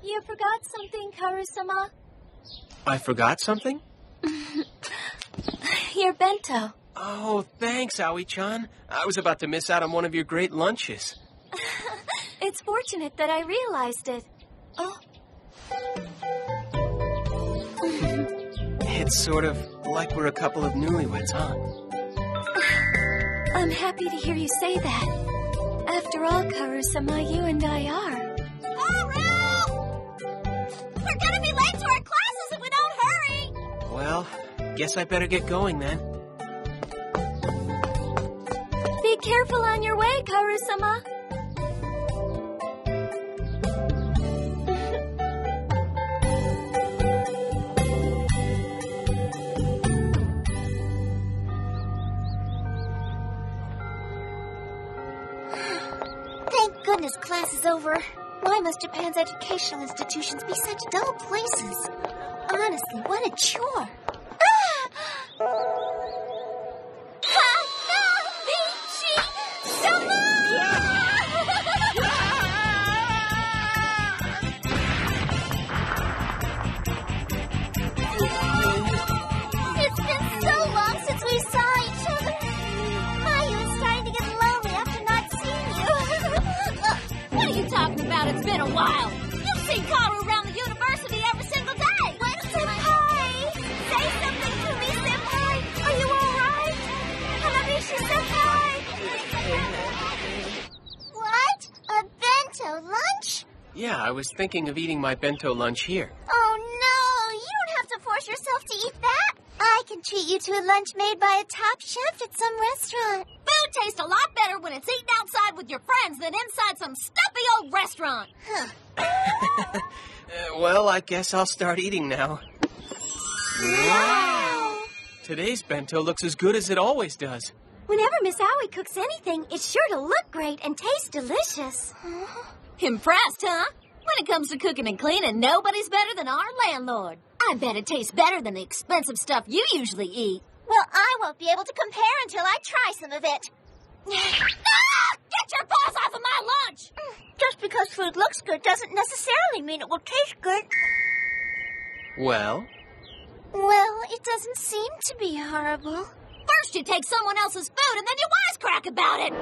You forgot something, Karu-sama? I forgot something? Your bento. Oh, thanks, Aoi-chan. I was about to miss out on one of your great lunches. It's fortunate that I realized it. Oh. It's sort of like we're a couple of newlyweds, huh? I'm happy to hear you say that. After all, Karu-sama, you and I are. We're gonna be late to our classes if we don't hurry! Well, guess I better get going then. Be careful on your way, Karu-sama. Thank goodness class is over. Why must Japan's educational institutions be such dull places? Honestly, what a chore. It's been so long since we saw each other. Mayu is starting to get lonely after not seeing you. What are you talking about? It's been a while. You've seen Karu around the university every single day. What, Senpai? Say something to me, Senpai. Are you all right? Hanabishi Senpai. What? A bento lunch? Yeah, I was thinking of eating my bento lunch here. Oh, no. You don't have to force yourself to eat that. I can treat you to a lunch made by a top chef at some restaurant. Food tastes a lot better when it's eaten outside with your friends than inside some stuffy old restaurant. Well, I guess I'll start eating now. Wow! Today's bento looks as good as it always does. Whenever Miss Aoi cooks anything, it's sure to look great and taste delicious. Impressed, huh? When it comes to cooking and cleaning, nobody's better than our landlord. I bet it tastes better than the expensive stuff you usually eat. Well, I won't be able to compare until I try some of it. Get your paws off of my lunch! Just because food looks good doesn't necessarily mean it will taste good. Well? Well, it doesn't seem to be horrible. First you take someone else's food and then you wisecrack about it.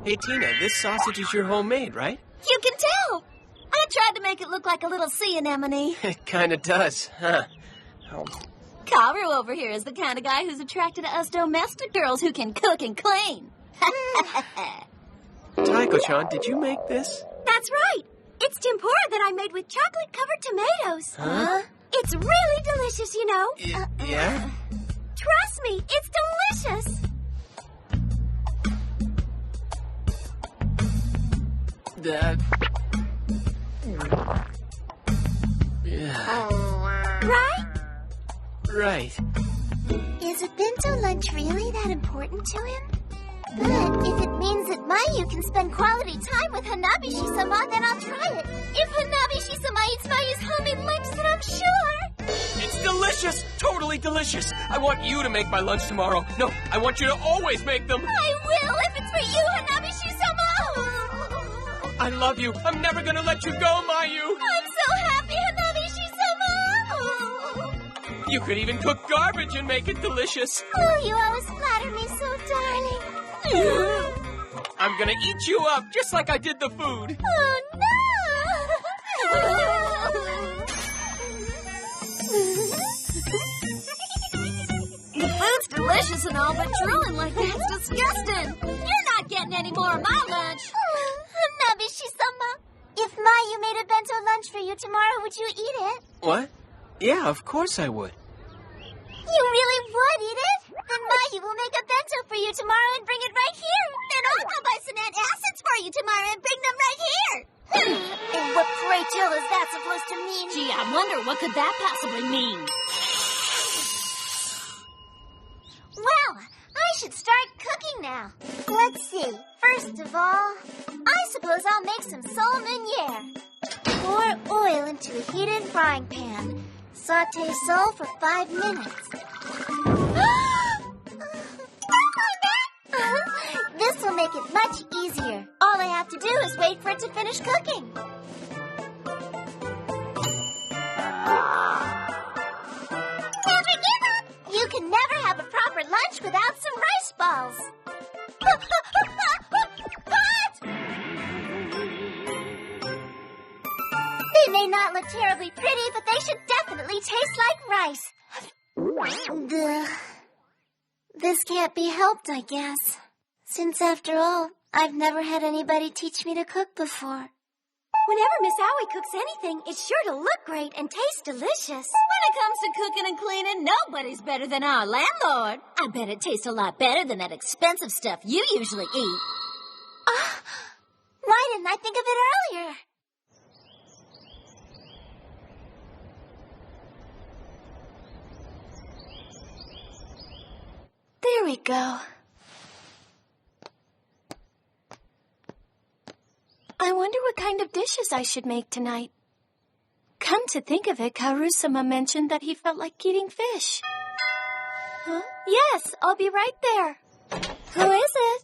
Hey, Tina, this sausage is your homemade, right? You can tell. I tried to make it look like a little sea anemone. It kind of does, huh? Oh. Karu over here is the kind of guy who's attracted to us domestic girls who can cook and clean. Taiko-chan, did you make this? That's right. It's tempura that I made with chocolate-covered tomatoes. Huh? It's really delicious, you know. Yeah? Trust me, it's delicious. Yeah. Right? Right. Is a bento lunch really that important to him? But if it means that Mayu can spend quality time with Hanabishi-sama, then I'll try it. If Hanabishi-sama eats Mayu's homemade lunch, then I'm sure. It's delicious! Totally delicious! I want you to make my lunch tomorrow. No, I want you to always make them. I will if it's for you, Hanabishi-sama. I love you. I'm never gonna let you go, Mayu. I'm so happy, Hanabishi-sama. You could even cook garbage and make it delicious. Oh, you always flatter me so, darling. I'm gonna eat you up just like I did the food. Oh, no! The food's delicious and all, but drooling like that's disgusting. You're not getting any more of my lunch. Hanabishi-sama, if Mayu made a bento lunch for you tomorrow, would you eat it? What? Yeah, of course I would. You really would eat it? Then Mayu will make a bento for you tomorrow and bring it right here. Then I'll go buy some antacids for you tomorrow and bring them right here. And what, pray tell, is that supposed to mean? Gee, I wonder what could that possibly mean? Well, I should start cooking now. Let's see. First of all, I suppose I'll make some sole meuniere. Pour oil into a heated frying pan. Sauté sole for 5 minutes. This will make it much easier. All I have to do is wait for it to finish cooking. Never give up! You can never have a proper lunch without some rice balls. What? They may not look terribly pretty, but they should definitely taste like rice. Ugh. This can't be helped, I guess. Since, after all, I've never had anybody teach me to cook before. Whenever Miss Aoi cooks anything, it's sure to look great and taste delicious. When it comes to cooking and cleaning, nobody's better than our landlord. I bet it tastes a lot better than that expensive stuff you usually eat. Why didn't I think of it earlier? There we go. I wonder what kind of dishes I should make tonight. Come to think of it, Kaoru-sama mentioned that he felt like eating fish. Huh? Yes, I'll be right there. Who is it?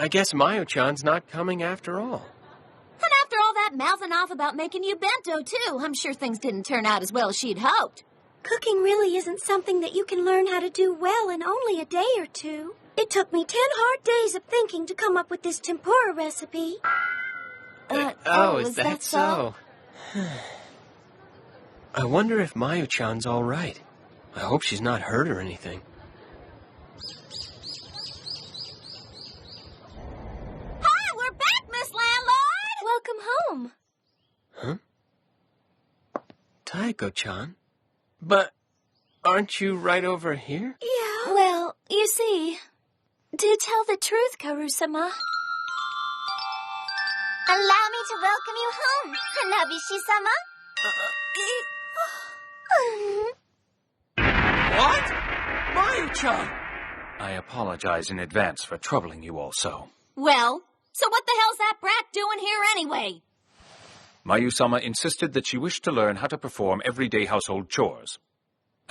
I guess Mayu-chan's not coming after all. And after all that mouthing off about making you bento, too, I'm sure things didn't turn out as well as she'd hoped. Cooking really isn't something that you can learn how to do well in only a day or two. It took me 10 hard days of thinking to come up with this tempura recipe. Is that so? I wonder if Mayu-chan's all right. I hope she's not hurt or anything. Hi, we're back, Miss Landlord! Welcome home. Huh? Taiko-chan? But aren't you right over here? Yeah. Well, you see, to tell the truth, Kaoru-sama, Allow me to welcome you home, Hanabishi-sama. What? Mayu-chan! I apologize in advance for troubling you all so. Well, so what the hell's that brat doing here anyway? Mayu-sama insisted that she wished to learn how to perform everyday household chores.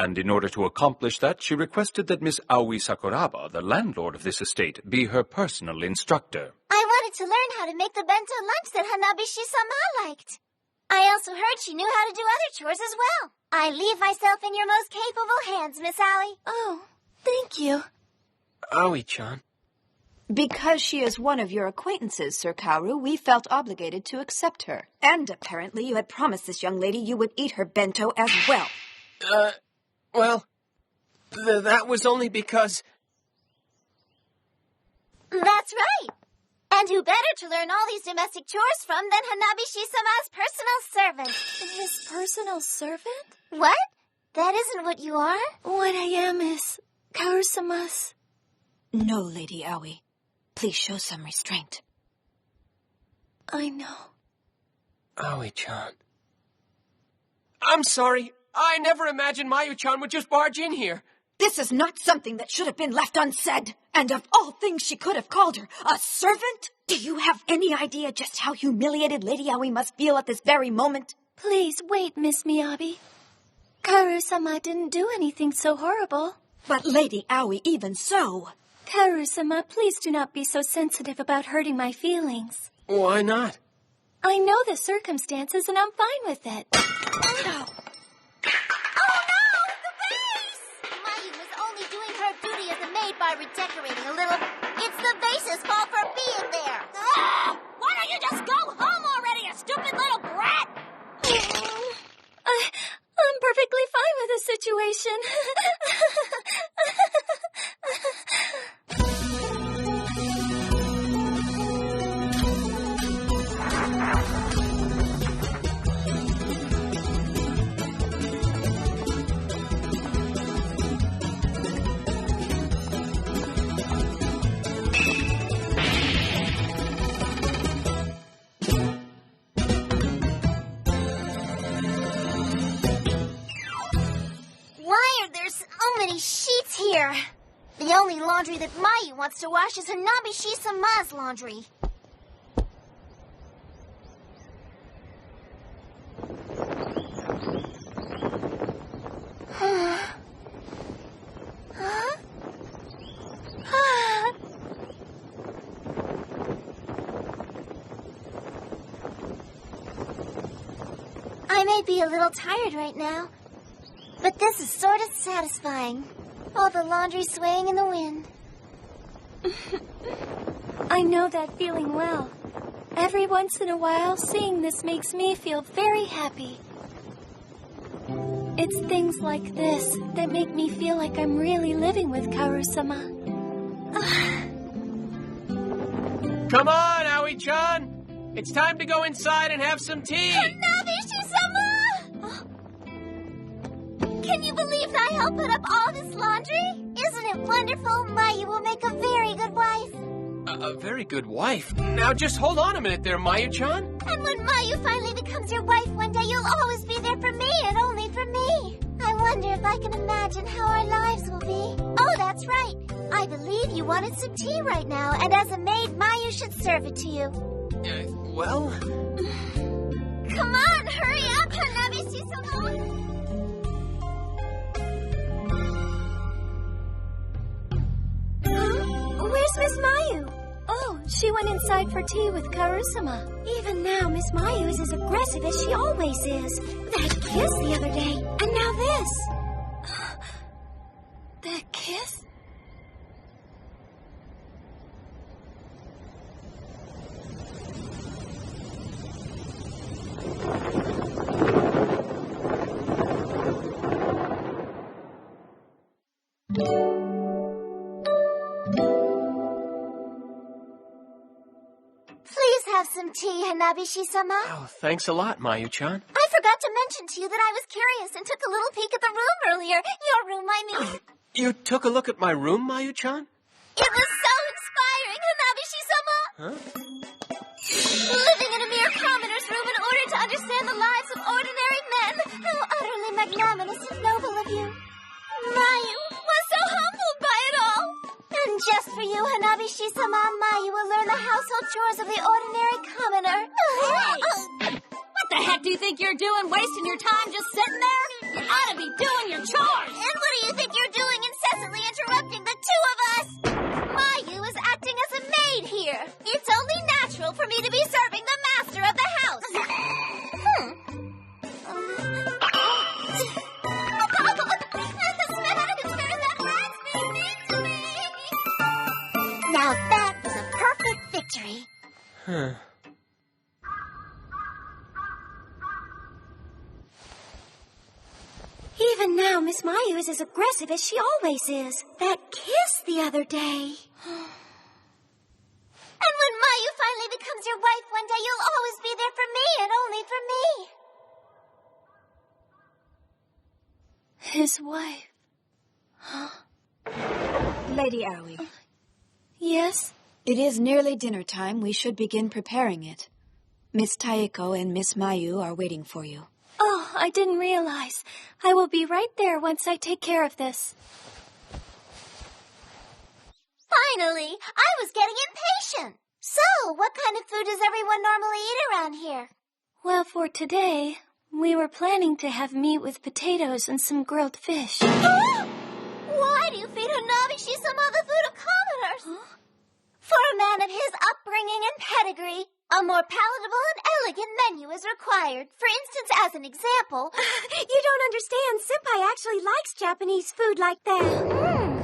And in order to accomplish that, she requested that Miss Aoi Sakuraba, the landlord of this estate, be her personal instructor. I wanted to learn how to make the bento lunch that Hanabishi-sama liked. I also heard she knew how to do other chores as well. I leave myself in your most capable hands, Miss Aoi. Oh, thank you. Aoi-chan. Because she is one of your acquaintances, Sir Kaoru, we felt obligated to accept her. And apparently you had promised this young lady you would eat her bento as well. Well, that was only because... That's right. And who better to learn all these domestic chores from than Hanabishi-sama's personal servant? His personal servant? What? That isn't what you are? What I am is Kaoru-sama's. No, Lady Aoi. Please show some restraint. I know. Aoi-chan. I'm sorry. I never imagined Mayu-chan would just barge in here. This is not something that should have been left unsaid. And of all things she could have called her, a servant? Do you have any idea just how humiliated Lady Aoi must feel at this very moment? Please wait, Miss Miyabi. Kaoru-sama didn't do anything so horrible. But Lady Aoi, even so... Kaoru-sama, please do not be so sensitive about hurting my feelings. Why not? I know the circumstances and I'm fine with it. Oh no! The vase! Mayu was only doing her duty as a maid by redecorating a little. It's the vase's fault for being there. Why don't you just go home already, you stupid little brat? I'm perfectly fine with the situation. Here. The only laundry that Mayu wants to wash is Hanabishi-sama's laundry. may be a little tired right now, but this is sort of satisfying. All the laundry swaying in the wind. I know that feeling well. Every once in a while, seeing this makes me feel very happy. It's things like this that make me feel like I'm really living with Kaoru-sama. Come on, Aoi-chan! It's time to go inside and have some tea! Hanabishi-sama! Can you believe I helped put up all this laundry? Isn't it wonderful? Mayu will make a very good wife. A very good wife? Now just hold on a minute there, Mayu-chan. And when Mayu finally becomes your wife one day, you'll always be there for me and only for me. I wonder if I can imagine how our lives will be. Oh, that's right. I believe you wanted some tea right now, and as a maid, Mayu should serve it to you. Well... Come on, hurry up, Hanabishi-sama! Where's Miss Mayu? Oh, she went inside for tea with Kaoru-sama. Even now, Miss Mayu is as aggressive as she always is. That kiss the other day, and now this. That kiss? Have some tea, Hanabishi-sama. Oh, thanks a lot, Mayu-chan. I forgot to mention to you that I was curious and took a little peek at the room earlier. Your room, I mean. You took a look at my room, Mayu-chan? It was so inspiring, Hanabishi-sama. Huh? Living in a mere commoner's room in order to understand the lives of ordinary men. How utterly magnanimous and noble of you. Mayu was so humbled by it all. And just for you, Hanabishi-sama, Mayu will learn the household chores of the ordinary commoner. What the heck do you think you're doing, wasting your time just sitting there? You ought to be doing your chores. And what do you think you're doing, incessantly interrupting the two of us? Mayu is acting as a maid here. It's only natural for me to be serving the master of the house. Now that was a perfect victory. Huh. Even now, Miss Mayu is as aggressive as she always is. That kiss the other day. And when Mayu finally becomes your wife one day, you'll always be there for me and only for me. His wife. Lady Aoi. Yes? It is nearly dinner time. We should begin preparing it. Miss Taeko and Miss Mayu are waiting for you. Oh, I didn't realize. I will be right there once I take care of this. Finally, I was getting impatient. So, what kind of food does everyone normally eat around here? Well, for today, we were planning to have meat with potatoes and some grilled fish. Why do you feed Hanabishi-sama the food of commoners? For a man of his upbringing and pedigree, a more palatable and elegant menu is required. For instance, as an example... You don't understand. Senpai actually likes Japanese food like that.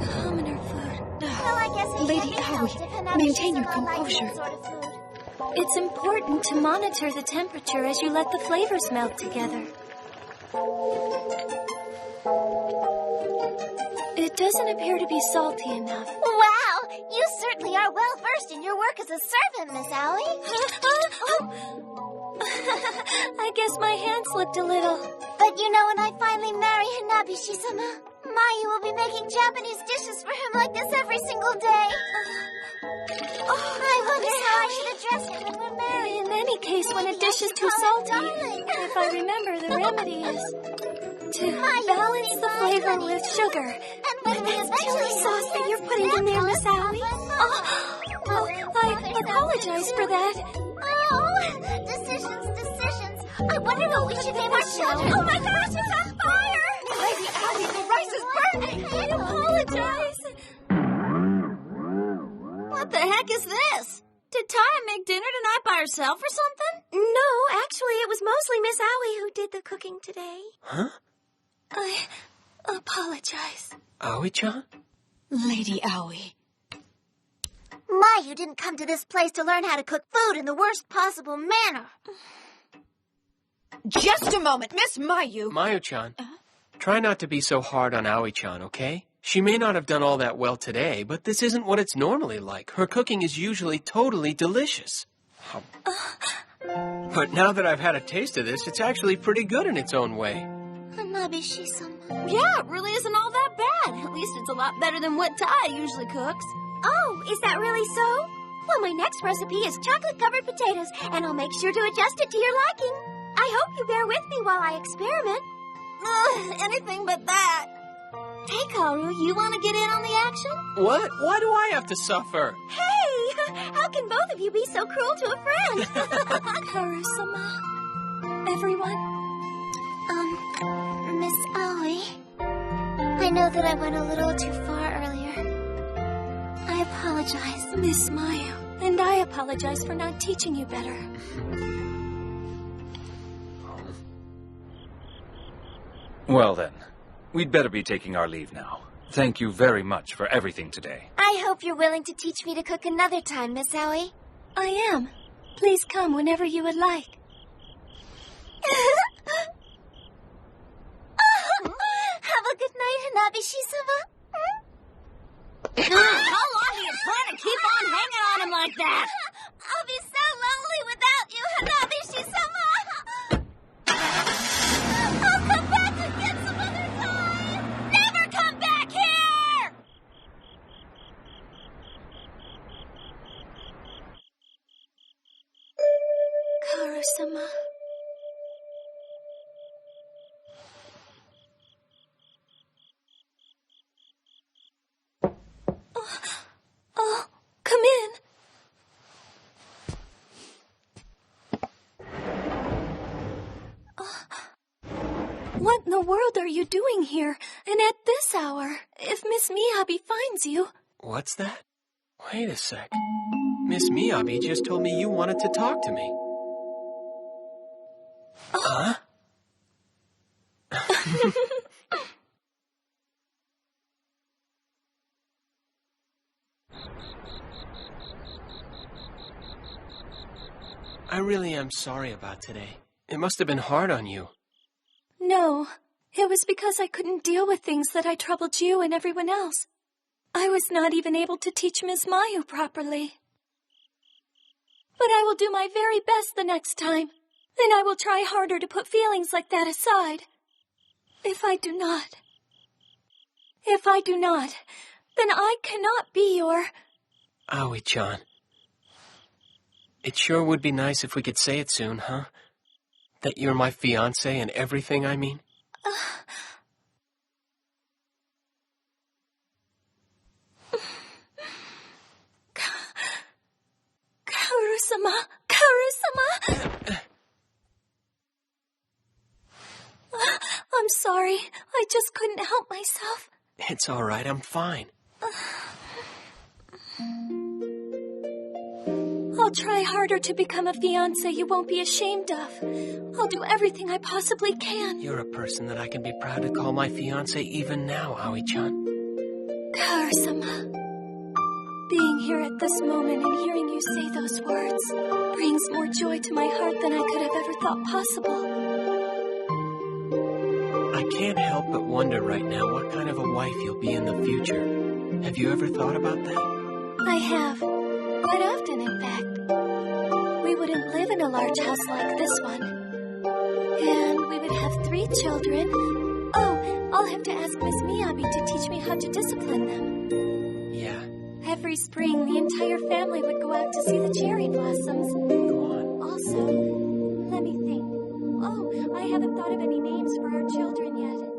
Commoner food. Well, I guess it Lady can't be helped Aoi, if Hanabishi-sama maintain your likes that composure. sort of food. It's important to monitor the temperature as you let the flavors melt together. It doesn't appear to be salty enough. Wow, you certainly are well versed in your work as a servant, Miss Aoi. I guess my hands slipped a little. But you know, when I finally marry Hanabishi-sama, Mayu will be making Japanese dishes for him like this every single day. I wonder how I should address him when we're married. In any case, when a dish is too salty, if I remember, the remedy is to balance the flavor with sugar. And when we That's eventually chili sauce that you're putting in there, Miss Aoi. Oh, I apologize for that. Oh, decisions. I wonder what we should name our children. Oh my gosh, it's on fire! Lady Aoi, the rice is burning! I apologize. What the heck is this? Did Taya make make dinner tonight by herself or something? No, actually, it was mostly Miss Aoi who did the cooking today. Huh? I apologize. Aoi-chan? Lady Aoi. Mayu didn't come to this place to learn how to cook food in the worst possible manner. Just a moment, Miss Mayu. Mayu-chan, try not to be so hard on Aoi-chan, okay? She may not have done all that well today, but this isn't what it's normally like. Her cooking is usually totally delicious. But now that I've had a taste of this, it's actually pretty good in its own way. Hanabi-shi-sama. Yeah, it really isn't all that bad. At least it's a lot better than what Tai usually cooks. Oh, is that really so? Well, my next recipe is chocolate-covered potatoes, and I'll make sure to adjust it to your liking. I hope you bear with me while I experiment. Anything but that. Hey, Kaoru, you want to get in on the action? What? Why do I have to suffer? Hey! How can both of you be so cruel to a friend? Kaoru-sama. Everyone? Miss Aoi. I know that I went a little too far earlier. I apologize. Miss Mayu. And I apologize for not teaching you better. Well then, we'd better be taking our leave now. Thank you very much for everything today. I hope you're willing to teach me to cook another time, Miss Aoi. I am. Please come whenever you would like. Have a good night, Hanabi-shi-sama. How long do you plan to keep on hanging on him like that? I'll be so lonely without you, Hanabi-shi-sama. I'll come back again some other time. Never come back here! Kaoru-sama. Oh, come in. What in the world are you doing here? And at this hour? If Miss Miyabi finds you... What's that? Wait a sec. Miss Miyabi just told me you wanted to talk to me. Huh? I really am sorry about today. It must have been hard on you. No, it was because I couldn't deal with things that I troubled you and everyone else. I was not even able to teach Miss Mayu properly. But I will do my very best the next time, and I will try harder to put feelings like that aside. If I do not, then I cannot be your... Aoi-chan. It sure would be nice if we could say it soon, huh? That you're my fiancé and everything, I mean. Kaoru-sama! Kaoru-sama! I'm sorry. I just couldn't help myself. It's all right. I'm fine. I'll try harder to become a fiancé you won't be ashamed of. I'll do everything I possibly can. You're a person that I can be proud to call my fiancé even now, Aoi-chan. Kaoru-sama. Being here at this moment and hearing you say those words brings more joy to my heart than I could have ever thought possible. I can't help but wonder right now what kind of a wife you'll be in the future. Have you ever thought about that? I have. Quite often, in fact. We wouldn't live in a large house like this one. And we would have 3 children. Oh, I'll have to ask Miss Miyabi to teach me how to discipline them. Yeah. Every spring, the entire family would go out to see the cherry blossoms. Go on. Also, let me think. Oh, I haven't thought of any names for our children yet.